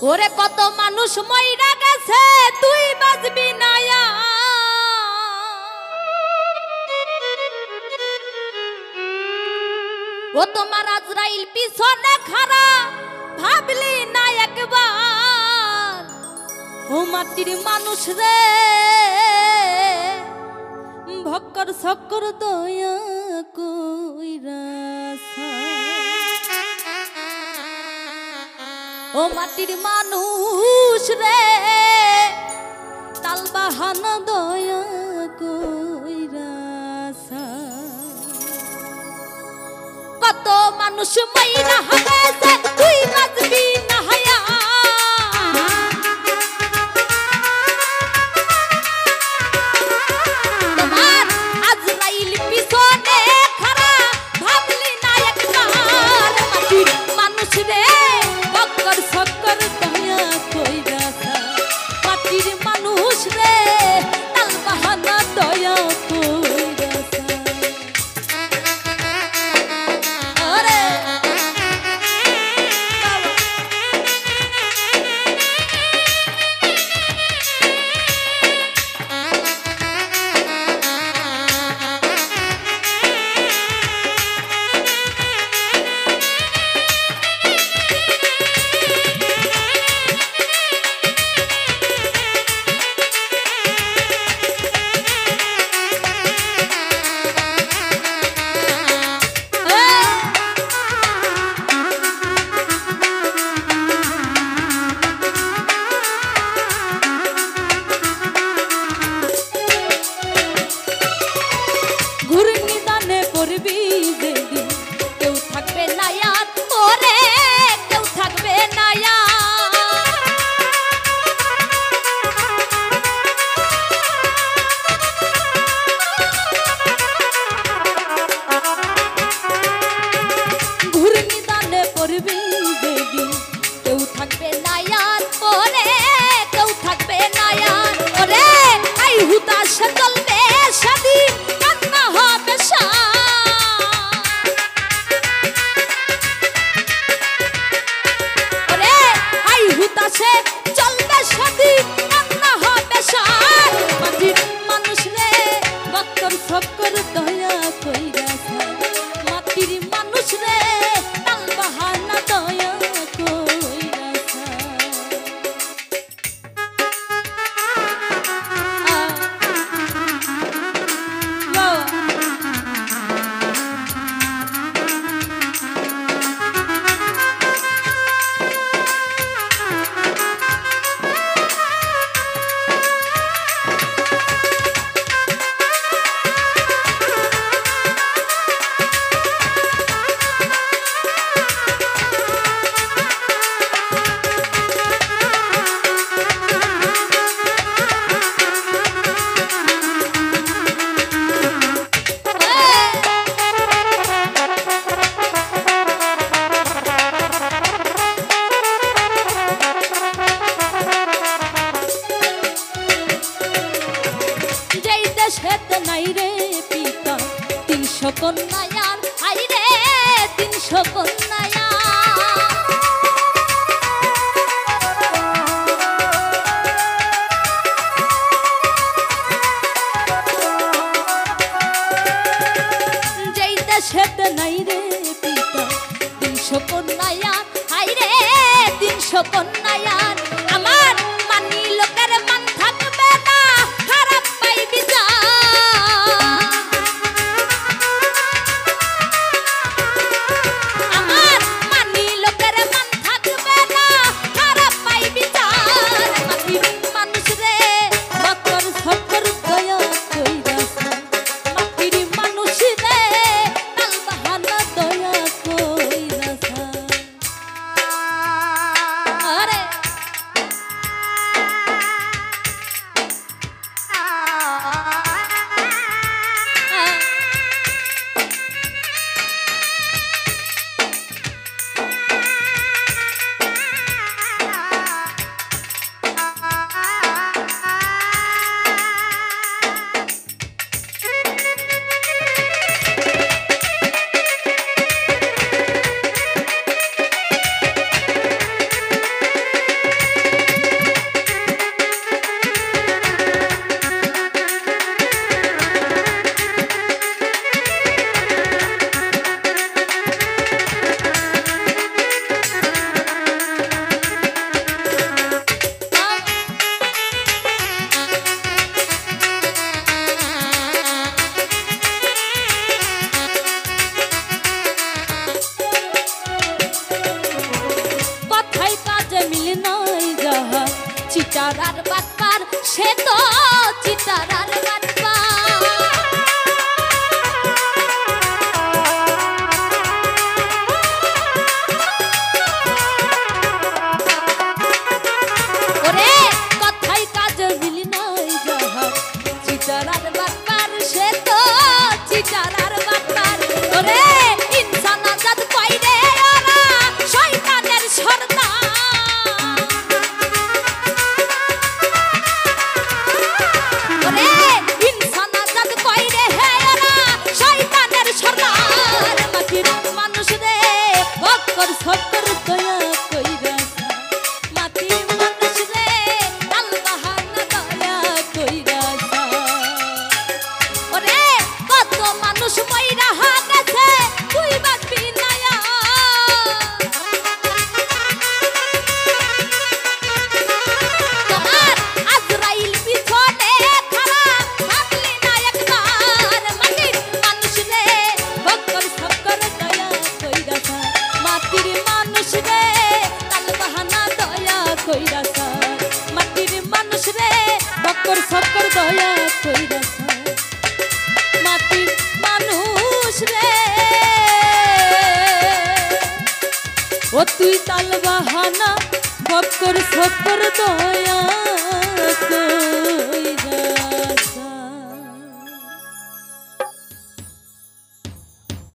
ওরে কত মানুষ মইরা গেছে তুই বাঁচবি না ও তোমার আজরাইল পিছনে খাড়া ভাবলি না একবার ও মাটির মানুষ রে ভক্কর সকর দয়া কইরা ও মাটির মানুষ রে তাল বাহানা দয়া কইরা কত মানুষ মাইরা হাসে তুই বাঁচবি না হায়া তোমার আজরাইল পিছনে খাড়া ভাবলি না একবার মাটির মানুষ রে বক্কর সকর দয়া কইরা মাটির মানুষ রে তাল বাহানা দয়া কন্যায়ার আইরে ৩০০ কন্যায়া যেই দেশেতে নাই রে পিতা ৩০০ কন্যায়ার আইরে ৩০০ কন্যায়ার আমার মানি লোকের মান থাকবে না খারাপ পাইবি যা চিটার আর বাটপার সে তো চিটার আর ও তুই তাল বাহানা বক্কর সক্কর দয়া